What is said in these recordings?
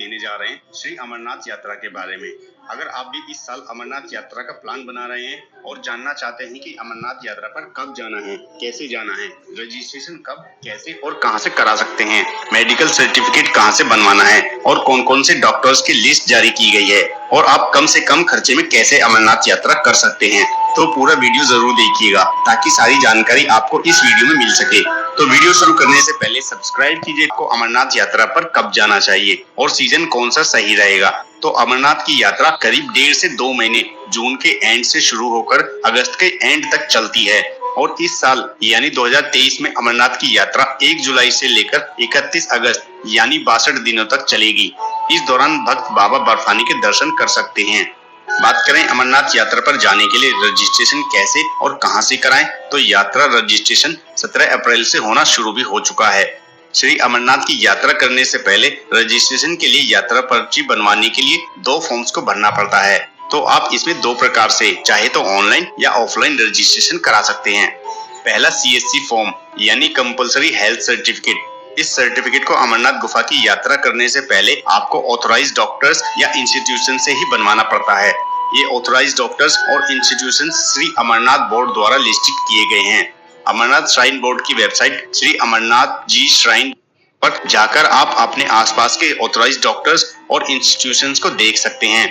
देने जा रहे हैं श्री अमरनाथ यात्रा के बारे में। अगर आप भी इस साल अमरनाथ यात्रा का प्लान बना रहे हैं और जानना चाहते हैं कि अमरनाथ यात्रा पर कब जाना है, कैसे जाना है, रजिस्ट्रेशन कब, कैसे और कहां से करा सकते हैं, मेडिकल सर्टिफिकेट कहां से बनवाना है और कौन कौन से डॉक्टर्स की लिस्ट जारी की गई है और आप कम से कम खर्चे में कैसे अमरनाथ यात्रा कर सकते हैं, तो पूरा वीडियो जरूर देखिएगा ताकि सारी जानकारी आपको इस वीडियो में मिल सके। तो वीडियो शुरू करने से पहले सब्सक्राइब कीजिए को अमरनाथ यात्रा पर कब जाना चाहिए और सीजन कौन सा सही रहेगा। तो अमरनाथ की यात्रा करीब 1.5 से 2 महीने जून के एंड से शुरू होकर अगस्त के एंड तक चलती है और इस साल यानी 2023 में अमरनाथ की यात्रा 1 जुलाई से लेकर 31 अगस्त यानी 62 दिनों तक चलेगी। इस दौरान भक्त बाबा बर्फानी के दर्शन कर सकते हैं। बात करें अमरनाथ यात्रा पर जाने के लिए रजिस्ट्रेशन कैसे और कहां से कराएं, तो यात्रा रजिस्ट्रेशन 17 अप्रैल से होना शुरू भी हो चुका है। श्री अमरनाथ की यात्रा करने से पहले रजिस्ट्रेशन के लिए यात्रा पर्ची बनवाने के लिए 2 फॉर्म्स को भरना पड़ता है। तो आप इसमें 2 प्रकार से चाहे तो ऑनलाइन या ऑफलाइन रजिस्ट्रेशन करा सकते हैं। पहला CSC फॉर्म यानी कंपल्सरी हेल्थ सर्टिफिकेट। इस सर्टिफिकेट को अमरनाथ गुफा की यात्रा करने से पहले आपको ऑथोराइज्ड डॉक्टर्स या इंस्टीट्यूशन से ही बनवाना पड़ता है। ये ऑथोराइज्ड डॉक्टर्स और इंस्टीट्यूशन श्री अमरनाथ बोर्ड द्वारा लिस्टेड किए गए हैं। अमरनाथ श्राइन बोर्ड की वेबसाइट श्री अमरनाथ जी श्राइन पर जाकर आप अपने आसपास के ऑथोराइज्ड डॉक्टर्स और इंस्टीट्यूशंस को देख सकते हैं।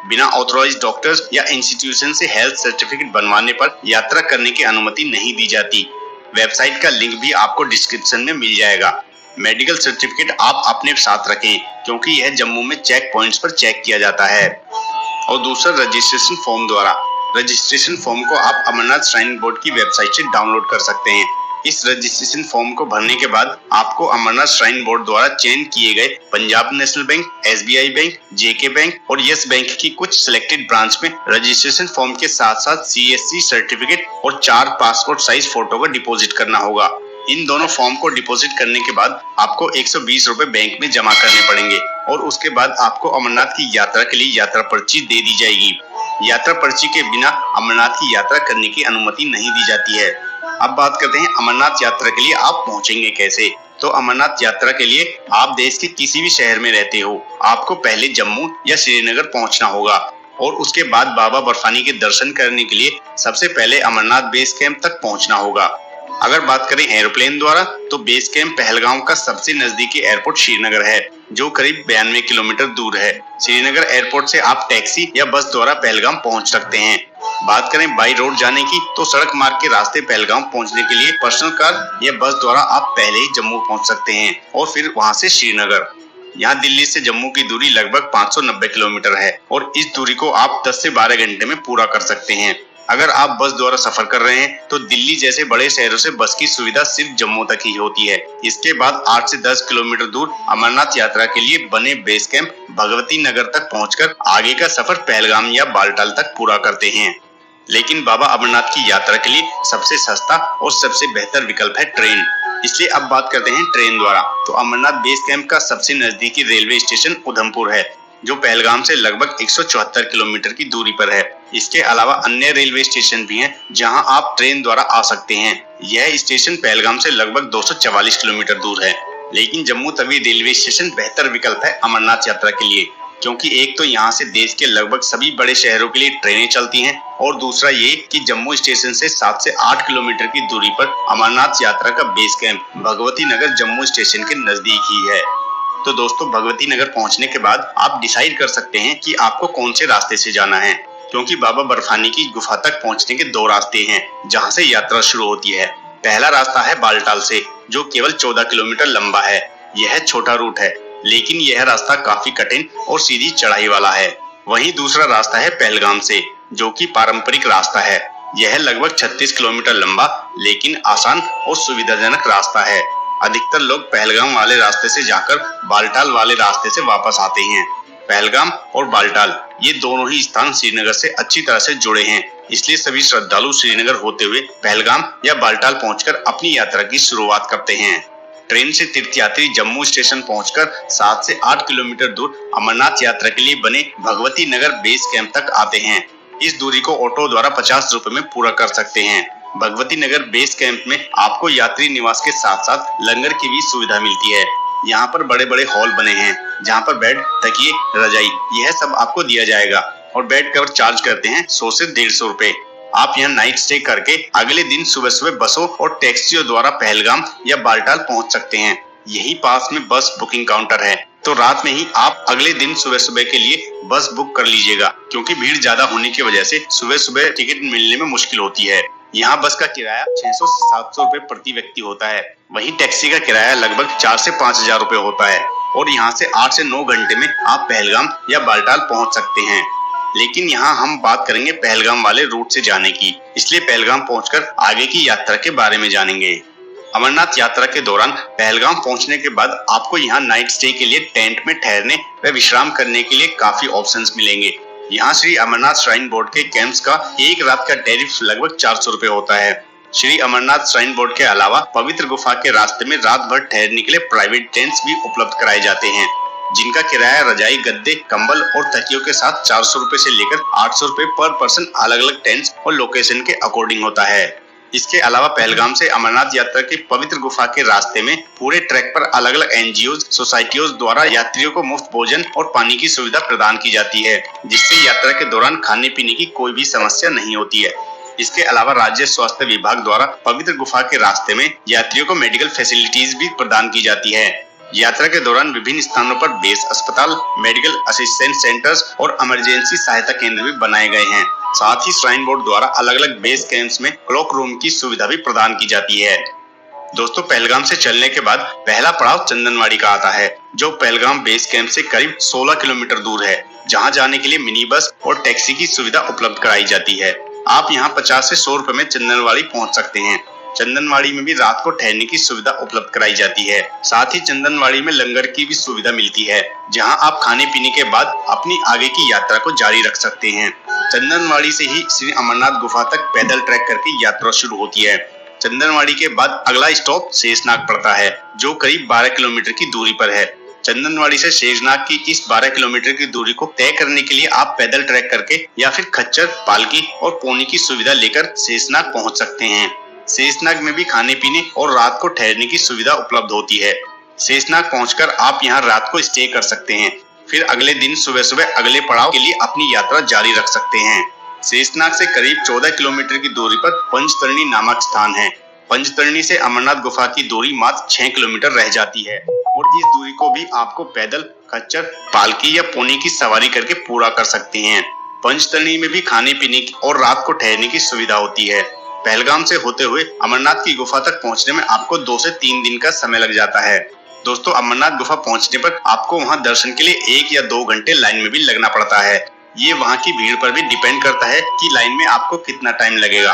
बिना ऑथोराइज्ड डॉक्टर्स या इंस्टीट्यूशन से हेल्थ सर्टिफिकेट बनवाने पर यात्रा करने की अनुमति नहीं दी जाती। वेबसाइट का लिंक भी आपको डिस्क्रिप्शन में मिल जाएगा। मेडिकल सर्टिफिकेट आप अपने साथ रखें क्योंकि यह जम्मू में चेक पॉइंट्स पर चेक किया जाता है। और दूसरा रजिस्ट्रेशन फॉर्म द्वारा। रजिस्ट्रेशन फॉर्म को आप अमरनाथ श्राइन बोर्ड की वेबसाइट से डाउनलोड कर सकते हैं। इस रजिस्ट्रेशन फॉर्म को भरने के बाद आपको अमरनाथ श्राइन बोर्ड द्वारा चयन किए गए Punjab national bank, SBI bank, JK bank और यस बैंक की कुछ सिलेक्टेड ब्रांच में रजिस्ट्रेशन फॉर्म के साथ साथ CSC सर्टिफिकेट और 4 पासपोर्ट साइज फोटो को डिपॉजिट करना होगा। इन दोनों फॉर्म को डिपॉजिट करने के बाद आपको 120 रुपए बैंक में जमा करने पड़ेंगे और उसके बाद आपको अमरनाथ की यात्रा के लिए यात्रा पर्ची दे दी जाएगी। यात्रा पर्ची के बिना अमरनाथ की यात्रा करने की अनुमति नहीं दी जाती है। अब बात करते हैं अमरनाथ यात्रा के लिए आप पहुंचेंगे कैसे। तो अमरनाथ यात्रा के लिए आप देश के किसी भी शहर में रहते हो, आपको पहले जम्मू या श्रीनगर पहुंचना होगा और उसके बाद बाबा बर्फानी के दर्शन करने के लिए सबसे पहले अमरनाथ बेस कैंप तक पहुंचना होगा। अगर बात करें एरोप्लेन द्वारा तो बेस कैंप पहलगाम का सबसे नजदीकी एयरपोर्ट श्रीनगर है जो करीब 92 किलोमीटर दूर है। श्रीनगर एयरपोर्ट से आप टैक्सी या बस द्वारा पहलगाम पहुंच सकते हैं। बात करें बाई रोड जाने की तो सड़क मार्ग के रास्ते पहलगाम पहुंचने के लिए पर्सनल कार या बस द्वारा आप पहले ही जम्मू पहुंच सकते हैं और फिर वहां से श्रीनगर। यहाँ दिल्ली से जम्मू की दूरी लगभग 590 किलोमीटर है और इस दूरी को आप 10 से 12 घंटे में पूरा कर सकते हैं। अगर आप बस द्वारा सफर कर रहे हैं तो दिल्ली जैसे बड़े शहरों से बस की सुविधा सिर्फ जम्मू तक ही होती है। इसके बाद 8 से 10 किलोमीटर दूर अमरनाथ यात्रा के लिए बने बेस कैंप भगवती नगर तक पहुंचकर आगे का सफर पहलगाम या बालटाल तक पूरा करते हैं। लेकिन बाबा अमरनाथ की यात्रा के लिए सबसे सस्ता और सबसे बेहतर विकल्प है ट्रेन। इसलिए अब बात करते हैं ट्रेन द्वारा। तो अमरनाथ बेस कैंप का सबसे नजदीकी रेलवे स्टेशन उधमपुर है जो पहलगाम से लगभग 174 किलोमीटर की दूरी पर है। इसके अलावा अन्य रेलवे स्टेशन भी हैं जहां आप ट्रेन द्वारा आ सकते हैं। यह स्टेशन पहलगाम से लगभग 244 किलोमीटर दूर है। लेकिन जम्मू तवी रेलवे स्टेशन बेहतर विकल्प है अमरनाथ यात्रा के लिए क्योंकि एक तो यहाँ से देश के लगभग सभी बड़े शहरों के लिए ट्रेनें चलती हैं और दूसरा ये कि जम्मू स्टेशन से 7 से 8 किलोमीटर की दूरी पर अमरनाथ यात्रा का base camp Bhagwati Nagar Jammu station के नजदीक ही है। तो दोस्तों भगवती नगर पहुंचने के बाद आप डिसाइड कर सकते हैं कि आपको कौन से रास्ते से जाना है क्योंकि बाबा बर्फानी की गुफा तक पहुंचने के 2 रास्ते हैं जहां से यात्रा शुरू होती है। पहला रास्ता है बालटाल से जो केवल 14 किलोमीटर लंबा है। यह छोटा रूट है लेकिन यह रास्ता काफी कठिन और सीधी चढ़ाई वाला है। वहीं दूसरा रास्ता है पहलगाम से जो कि पारंपरिक रास्ता है। यह लगभग 36 किलोमीटर लंबा लेकिन आसान और सुविधाजनक रास्ता है। अधिकतर लोग पहलगाम वाले रास्ते से जाकर बालटाल वाले रास्ते से वापस आते हैं। पहलगाम और बालटाल ये दोनों ही स्थान श्रीनगर से अच्छी तरह से जुड़े हैं, इसलिए सभी श्रद्धालु श्रीनगर होते हुए पहलगाम या बालटाल पहुंचकर अपनी यात्रा की शुरुआत करते हैं। ट्रेन से तीर्थयात्री जम्मू स्टेशन पहुंचकर 7 से 8 किलोमीटर दूर अमरनाथ यात्रा के लिए बने भगवती नगर बेस कैंप तक आते हैं। इस दूरी को ऑटो द्वारा 50 रुपए में पूरा कर सकते हैं। भगवती नगर बेस कैंप में आपको यात्री निवास के साथ साथ लंगर की भी सुविधा मिलती है। यहाँ पर बड़े बड़े हॉल बने हैं जहाँ पर बेड, तकिए, रजाई यह सब आपको दिया जाएगा और बेड कवर चार्ज करते हैं 100 से 150 रुपए। आप यहाँ नाइट स्टे करके अगले दिन सुबह सुबह बसों और टैक्सियों द्वारा पहलगाम या बालटाल पहुँच सकते हैं। यही पास में बस बुकिंग काउंटर है, तो रात में ही आप अगले दिन सुबह सुबह के लिए बस बुक कर लीजिएगा, क्योंकि भीड़ ज्यादा होने की वजह से सुबह सुबह टिकट मिलने में मुश्किल होती है। यहाँ बस का किराया 600 से 700 रुपए प्रति व्यक्ति होता है। वहीं टैक्सी का किराया लगभग 4 से 5,000 रुपए होता है और यहाँ से 8 से 9 घंटे में आप पहलगाम या बालटाल पहुँच सकते हैं। लेकिन यहाँ हम बात करेंगे पहलगाम वाले रूट से जाने की, इसलिए पहलगाम पहुंचकर आगे की यात्रा के बारे में जानेंगे। अमरनाथ यात्रा के दौरान पहलगाम पहुंचने के बाद आपको यहाँ नाइट स्टे के लिए टेंट में ठहरने व विश्राम करने के लिए काफी ऑप्शंस मिलेंगे। यहाँ श्री अमरनाथ श्राइन बोर्ड के कैंप्स का एक रात का टैरिफ लगभग 400 रुपए होता है। श्री अमरनाथ श्राइन बोर्ड के अलावा पवित्र गुफा के रास्ते में रात भर ठहरने के लिए प्राइवेट टेंट्स भी उपलब्ध कराए जाते हैं, जिनका किराया रजाई, गद्दे, कंबल और तकियों के साथ 400 रुपए से लेकर 800 रुपए पर पर्सन अलग अलग टेंट्स और लोकेशन के अकॉर्डिंग होता है। इसके अलावा पहलगाम से अमरनाथ यात्रा की पवित्र गुफा के रास्ते में पूरे ट्रैक पर अलग अलग एनजीओ सोसाइटियों द्वारा यात्रियों को मुफ्त भोजन और पानी की सुविधा प्रदान की जाती है, जिससे यात्रा के दौरान खाने पीने की कोई भी समस्या नहीं होती है। इसके अलावा राज्य स्वास्थ्य विभाग द्वारा पवित्र गुफा के रास्ते में यात्रियों को मेडिकल फैसिलिटीज भी प्रदान की जाती है। यात्रा के दौरान विभिन्न स्थानों पर बेस अस्पताल, मेडिकल असिस्टेंस सेंटर्स और इमरजेंसी सहायता केंद्र भी बनाए गए हैं। साथ ही श्राइन बोर्ड द्वारा अलग अलग बेस कैंप्स में क्लॉक रूम की सुविधा भी प्रदान की जाती है। दोस्तों, पहलगाम से चलने के बाद पहला पड़ाव चंदनवाड़ी का आता है, जो पहलगाम बेस कैंप से करीब 16 किलोमीटर दूर है, जहां जाने के लिए मिनी बस और टैक्सी की सुविधा उपलब्ध कराई जाती है। आप यहां 50 से 100 रुपए में चंदनवाड़ी पहुंच सकते हैं। चंदनवाड़ी में भी रात को ठहरने की सुविधा उपलब्ध कराई जाती है। साथ ही चंदनवाड़ी में लंगर की भी सुविधा मिलती है, जहां आप खाने पीने के बाद अपनी आगे की यात्रा को जारी रख सकते हैं। चंदनवाड़ी से ही श्री अमरनाथ गुफा तक पैदल ट्रैक करके यात्रा शुरू होती है। चंदनवाड़ी के बाद अगला स्टॉप शेषनाग पड़ता है, जो करीब 12 किलोमीटर की दूरी पर है। चंदनवाड़ी से शेषनाग की इस 12 किलोमीटर की दूरी को तय करने के लिए आप पैदल ट्रैक करके या फिर खच्चर, पालकी और पोनी की सुविधा लेकर शेषनाग पहुंच सकते हैं। शेषनाग में भी खाने पीने और रात को ठहरने की सुविधा उपलब्ध होती है। शेषनाग पहुंचकर आप यहां रात को स्टे कर सकते हैं, फिर अगले दिन सुबह सुबह अगले पड़ाव के लिए अपनी यात्रा जारी रख सकते हैं। शेषनाग से करीब 14 किलोमीटर की दूरी पर पंचतरणी नामक स्थान है। पंचतरणी से अमरनाथ गुफा की दूरी मात्र 6 किलोमीटर रह जाती है और इस दूरी को भी आपको पैदल, खच्चर, पालकी या पोनी की सवारी करके पूरा कर सकते हैं। पंचतरणी में भी खाने पीने की और रात को ठहरने की सुविधा होती है। पहलगाम से होते हुए अमरनाथ की गुफा तक पहुंचने में आपको 2 से 3 दिन का समय लग जाता है। दोस्तों, अमरनाथ गुफा पहुंचने पर आपको वहां दर्शन के लिए 1 या 2 घंटे लाइन में भी लगना पड़ता है। ये वहां की भीड़ पर भी डिपेंड करता है कि लाइन में आपको कितना टाइम लगेगा।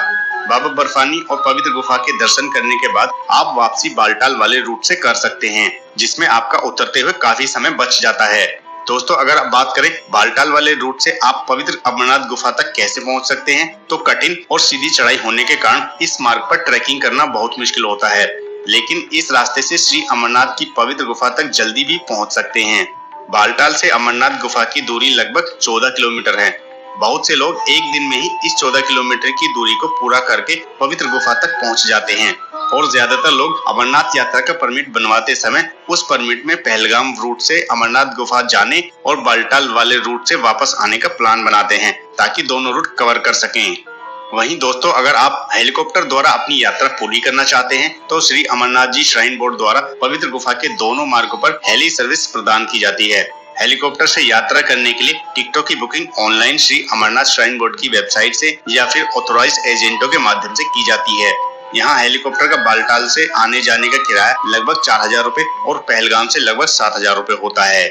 बाबा बर्फानी और पवित्र गुफा के दर्शन करने के बाद आप वापसी बालटाल वाले रूट से कर सकते हैं, जिसमें आपका उतरते हुए काफी समय बच जाता है। दोस्तों, अगर आप बात करें बालटाल वाले रूट से आप पवित्र अमरनाथ गुफा तक कैसे पहुंच सकते हैं, तो कठिन और सीधी चढ़ाई होने के कारण इस मार्ग पर ट्रैकिंग करना बहुत मुश्किल होता है, लेकिन इस रास्ते से श्री अमरनाथ की पवित्र गुफा तक जल्दी भी पहुंच सकते हैं। बालटाल से अमरनाथ गुफा की दूरी लगभग 14 किलोमीटर है। बहुत से लोग एक दिन में ही इस 14 किलोमीटर की दूरी को पूरा करके पवित्र गुफा तक पहुंच जाते हैं और ज्यादातर लोग अमरनाथ यात्रा का परमिट बनवाते समय उस परमिट में पहलगाम रूट से अमरनाथ गुफा जाने और बालटाल वाले रूट से वापस आने का प्लान बनाते हैं, ताकि दोनों रूट कवर कर सकें। वहीं दोस्तों, अगर आप हेलीकॉप्टर द्वारा अपनी यात्रा पूरी करना चाहते हैं, तो श्री अमरनाथ जी श्राइन बोर्ड द्वारा पवित्र गुफा के दोनों मार्गों पर हेली सर्विस प्रदान की जाती है। हेलीकॉप्टर से यात्रा करने के लिए टिकटों की booking online Shri Amarnath shrine board की वेबसाइट से या फिर ऑथोराइज्ड एजेंटों के माध्यम से की जाती है। यहाँ हेलीकॉप्टर का बालटाल से आने जाने का किराया लगभग 4,000 रुपए और पहलगाम से लगभग 7,000 रुपए होता है।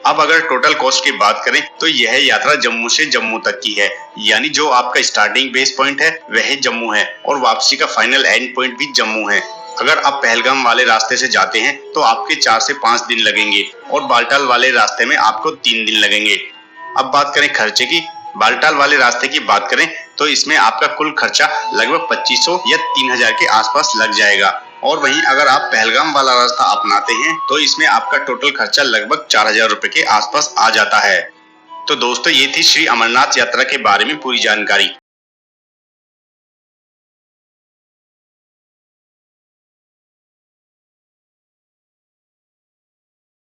अब अगर टोटल कॉस्ट की बात करें, तो यह यात्रा जम्मू से जम्मू तक की है, यानी जो आपका स्टार्टिंग बेस पॉइंट है वह जम्मू है और वापसी का फाइनल एंड पॉइंट भी जम्मू है। अगर आप पहलगाम वाले रास्ते से जाते हैं तो आपके 4 से 5 दिन लगेंगे और बालटाल वाले रास्ते में आपको 3 दिन लगेंगे। अब बात करें खर्चे की। बालटाल वाले रास्ते की बात करें तो इसमें आपका कुल खर्चा लगभग 2500 या 3000 के आसपास लग जाएगा और वहीं अगर आप पहलगाम वाला रास्ता अपनाते हैं तो इसमें आपका टोटल खर्चा लगभग 4000 रुपए के आसपास आ जाता है। तो दोस्तों, ये थी श्री अमरनाथ यात्रा के बारे में पूरी जानकारी।